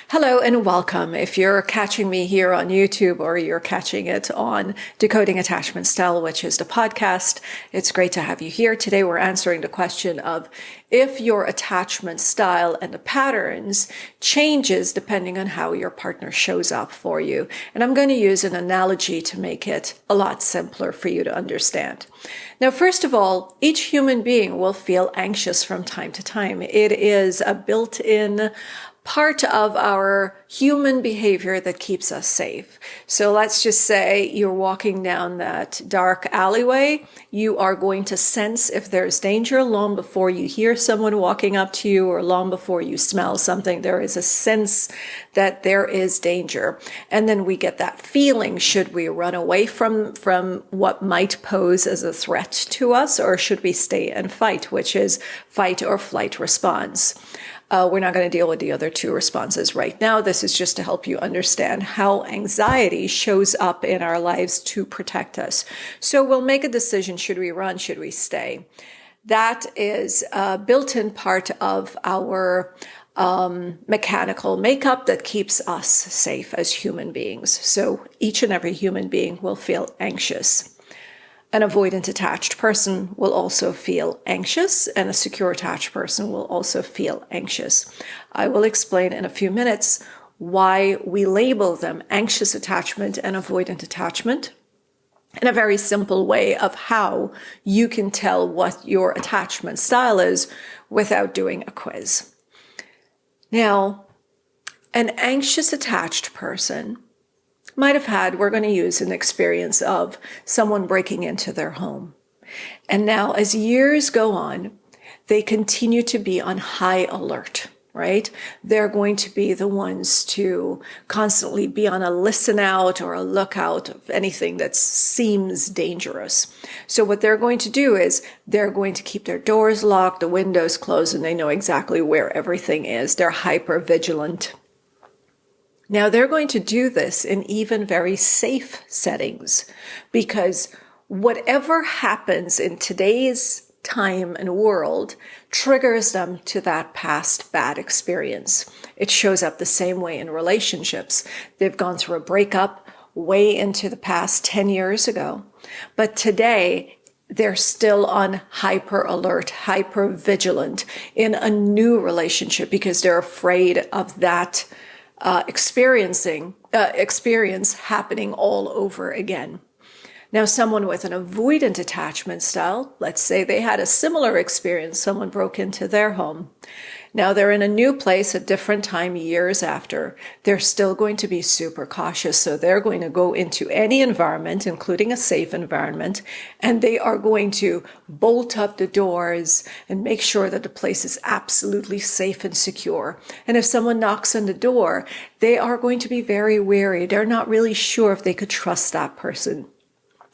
Hello and welcome. If you're catching me here on YouTube or you're catching it on Decoding Attachment Style, which is the podcast, it's great to have you here. Today we're answering the question of if your attachment style and the patterns changes depending on how your partner shows up for you. And I'm going to use an analogy to make it a lot simpler for you to understand. Now, first of all, each human being will feel anxious from time to time. It is a built-in part of our human behavior that keeps us safe. So let's just say you're walking down that dark alleyway. You are going to sense if there's danger long before you hear someone walking up to you or long before you smell something. There is a sense that there is danger. And then we get that feeling, should we run away from what might pose as a threat to us, or should we stay and fight, which is fight or flight response. We're not going to deal with the other two responses right now. This is just to help you understand how anxiety shows up in our lives to protect us. So we'll make a decision. Should we run? Should we stay? That is a built-in part of our mechanical makeup that keeps us safe as human beings. So each and every human being will feel anxious. An avoidant attached person will also feel anxious, and a secure attached person will also feel anxious. I will explain in a few minutes why we label them anxious attachment and avoidant attachment in a very simple way of how you can tell what your attachment style is without doing a quiz. Now, an anxious attached person might have had, we're going to use an experience of someone breaking into their home. And now as years go on, they continue to be on high alert, right? They're going to be the ones to constantly be on a listen out or a lookout of anything that seems dangerous. So what they're going to do is they're going to keep their doors locked, the windows closed, and they know exactly where everything is. They're hyper vigilant. Now, they're going to do this in even very safe settings because whatever happens in today's time and world triggers them to that past bad experience. It shows up the same way in relationships. They've gone through a breakup way into the past 10 years ago, but today they're still on hyper alert, hyper vigilant in a new relationship because they're afraid of that experience happening all over again. Now, someone with an avoidant attachment style, let's say they had a similar experience, someone broke into their home. Now they're in a new place, a different time, years after. They're still going to be super cautious. So they're going to go into any environment, including a safe environment, and they are going to bolt up the doors and make sure that the place is absolutely safe and secure. And if someone knocks on the door, they are going to be very wary. They're not really sure if they could trust that person.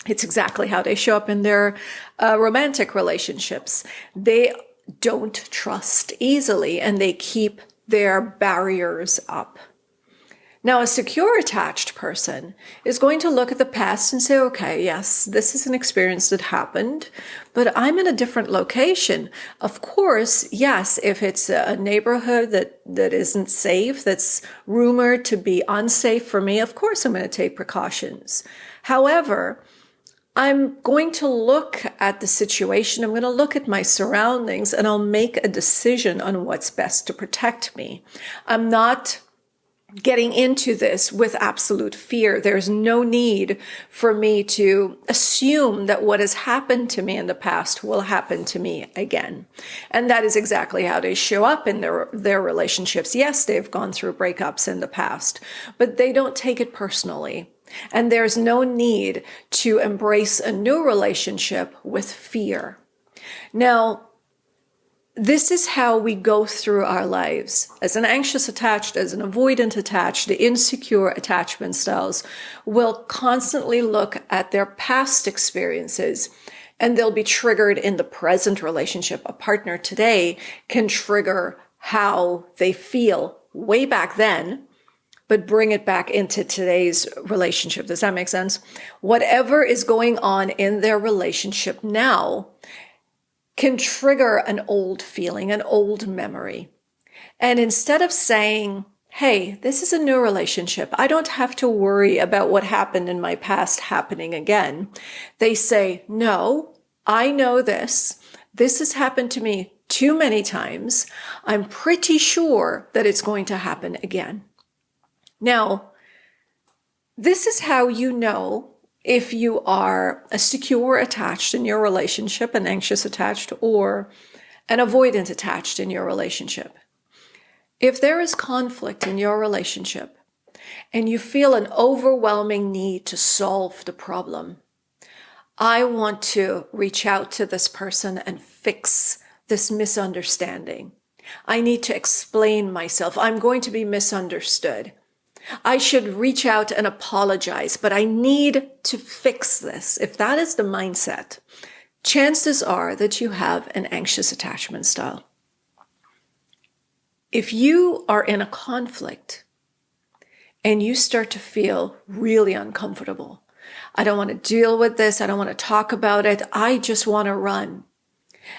It's exactly how they show up in their romantic relationships. They don't trust easily, and they keep their barriers up. Now, a secure attached person is going to look at the past and say, okay, yes, this is an experience that happened, but I'm in a different location. Of course, yes, if it's a neighborhood that isn't safe, that's rumored to be unsafe for me, of course I'm going to take precautions. However, I'm going to look at the situation, I'm going to look at my surroundings, and I'll make a decision on what's best to protect me. I'm not getting into this with absolute fear. There's no need for me to assume that what has happened to me in the past will happen to me again. And that is exactly how they show up in their relationships. Yes, they've gone through breakups in the past, but they don't take it personally. And there's no need to embrace a new relationship with fear. Now, this is how we go through our lives. As an anxious attached, as an avoidant attached, the insecure attachment styles will constantly look at their past experiences, and they'll be triggered in the present relationship. A partner today can trigger how they feel way back then, but bring it back into today's relationship. Does that make sense? Whatever is going on in their relationship now can trigger an old feeling, an old memory. And instead of saying, hey, this is a new relationship. I don't have to worry about what happened in my past happening again. They say, no, I know this. This has happened to me too many times. I'm pretty sure that it's going to happen again. Now, this is how you know if you are a secure attached in your relationship, an anxious attached, or an avoidant attached in your relationship. If there is conflict in your relationship and you feel an overwhelming need to solve the problem, I want to reach out to this person and fix this misunderstanding. I need to explain myself. I'm going to be misunderstood. I should reach out and apologize, but I need to fix this. If that is the mindset, chances are that you have an anxious attachment style. If you are in a conflict and you start to feel really uncomfortable, I don't want to deal with this, I don't want to talk about it, I just want to run.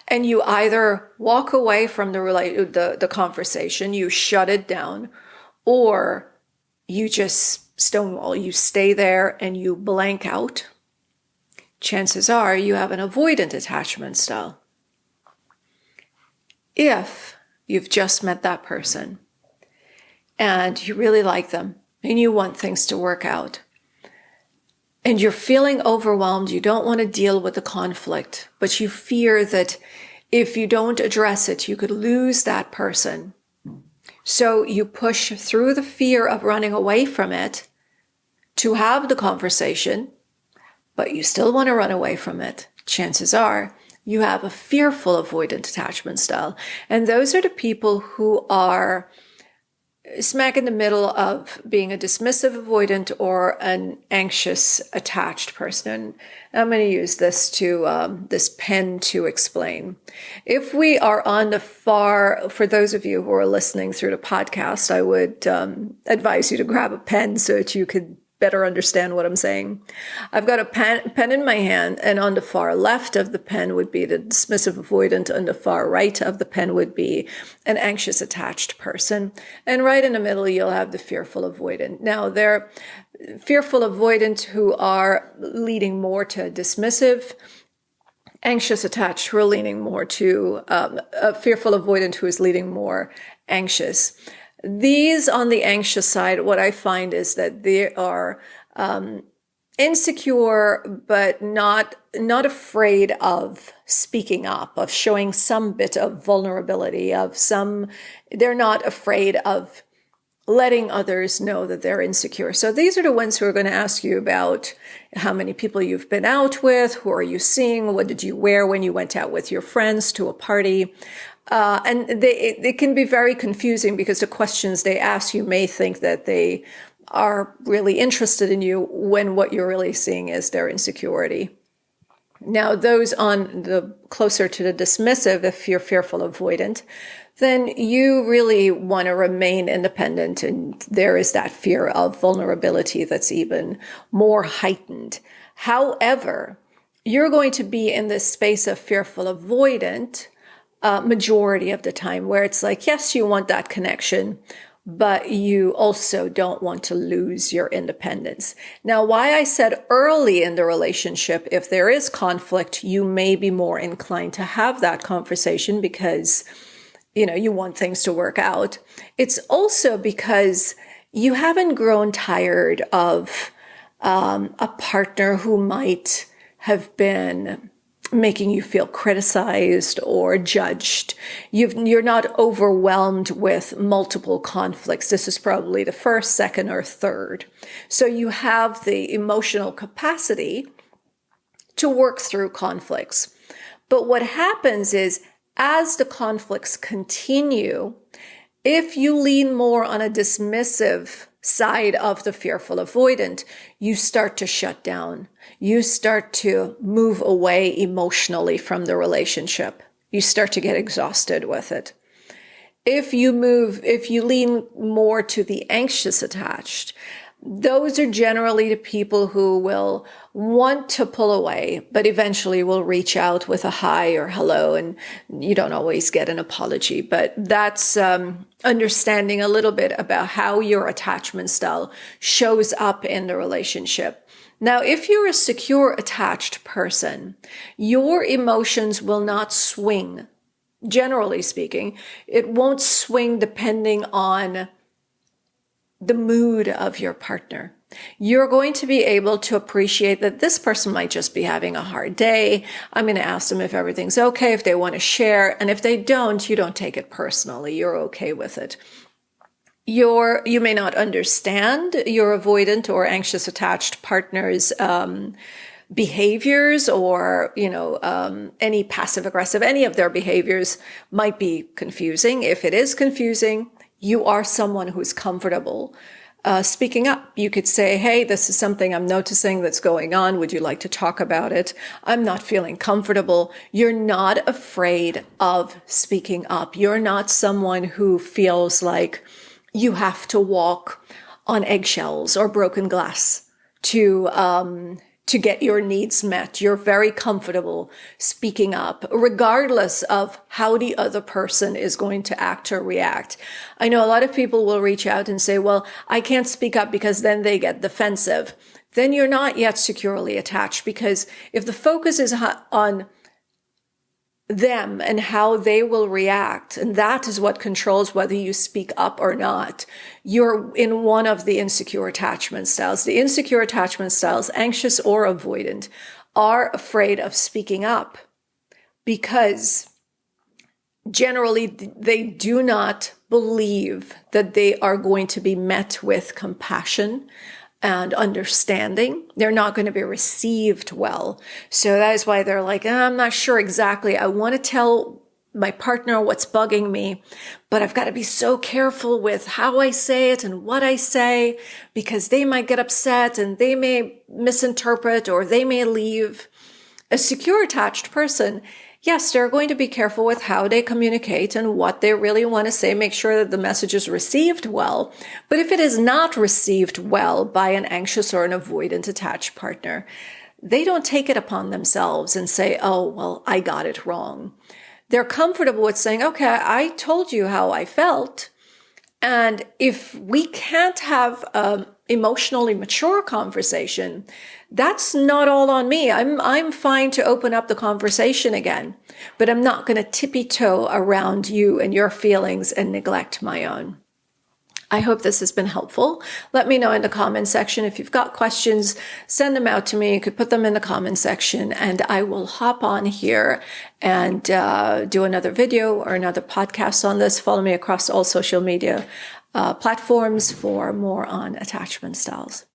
And you either walk away from the conversation, you shut it down, or you just stonewall, you stay there and you blank out, chances are you have an avoidant attachment style. If you've just met that person and you really like them and you want things to work out and you're feeling overwhelmed, you don't want to deal with the conflict, but you fear that if you don't address it, you could lose that person. So you push through the fear of running away from it to have the conversation, but you still want to run away from it. Chances are you have a fearful avoidant attachment style. And those are the people who are smack in the middle of being a dismissive avoidant or an anxious attached person. I'm going to use this pen to explain. If we are on the for those of you who are listening through the podcast, I would advise you to grab a pen so that you could better understand what I'm saying. I've got a pen in my hand, and on the far left of the pen would be the dismissive avoidant, and the far right of the pen would be an anxious attached person. And right in the middle, you'll have the fearful avoidant. Now, they're fearful avoidant who are leading more to dismissive, anxious attached who are leaning more to a fearful avoidant who is leading more anxious. These on the anxious side, what I find is that they are insecure, but not afraid of speaking up, of showing some bit of vulnerability, they're not afraid of letting others know that they're insecure. So these are the ones who are going to ask you about how many people you've been out with, who are you seeing, what did you wear when you went out with your friends to a party. And they can be very confusing because the questions they ask, you may think that they are really interested in you when what you're really seeing is their insecurity. Now, those on the closer to the dismissive, if you're fearful avoidant, then you really want to remain independent, and there is that fear of vulnerability that's even more heightened. However, you're going to be in this space of fearful avoidant majority of the time, where it's like, yes, you want that connection, but you also don't want to lose your independence. Now, why I said early in the relationship, if there is conflict, you may be more inclined to have that conversation because, you want things to work out. It's also because you haven't grown tired of a partner who might have been making you feel criticized or judged. You're not overwhelmed with multiple conflicts. This is probably the first, second, or third. So you have the emotional capacity to work through conflicts. But what happens is, as the conflicts continue, if you lean more on a dismissive side of the fearful avoidant, you start to shut down. You start to move away emotionally from the relationship. You start to get exhausted with it. If you lean more to the anxious attached, those are generally the people who will want to pull away, but eventually will reach out with a hi or hello, and you don't always get an apology. But that's understanding a little bit about how your attachment style shows up in the relationship. Now, if you're a secure attached person, your emotions will not swing. Generally speaking, it won't swing depending on the mood of your partner. You're going to be able to appreciate that this person might just be having a hard day. I'm going to ask them if everything's okay, if they want to share. And if they don't, you don't take it personally. You're okay with it. You may not understand your avoidant or anxious attached partner's behaviors, or any passive aggressive, any of their behaviors might be confusing. If it is confusing, you are someone who's comfortable speaking up. You could say, hey, this is something I'm noticing that's going on. Would you like to talk about it? I'm not feeling comfortable. You're not afraid of speaking up. You're not someone who feels like you have to walk on eggshells or broken glass to get your needs met. You're very comfortable speaking up, regardless of how the other person is going to act or react. I know a lot of people will reach out and say, well, I can't speak up because then they get defensive. Then you're not yet securely attached, because if the focus is on them and how they will react, and that is what controls whether you speak up or not, you're in one of the insecure attachment styles. The insecure attachment styles, anxious or avoidant, are afraid of speaking up because generally they do not believe that they are going to be met with compassion and understanding. They're not going to be received well. So that is why they're like, I'm not sure exactly. I want to tell my partner what's bugging me, but I've got to be so careful with how I say it and what I say, because they might get upset and they may misinterpret or they may leave. A secure attached person, yes, they're going to be careful with how they communicate and what they really want to say, make sure that the message is received well. But if it is not received well by an anxious or an avoidant attached partner, they don't take it upon themselves and say, oh, well, I got it wrong. They're comfortable with saying, okay, I told you how I felt. And if we can't have an emotionally mature conversation, that's not all on me. I'm fine to open up the conversation again, but I'm not going to tippy-toe around you and your feelings and neglect my own. I hope this has been helpful. Let me know in the comment section. If you've got questions, send them out to me. You could put them in the comment section, and I will hop on here and do another video or another podcast on this. Follow me across all social media platforms for more on attachment styles.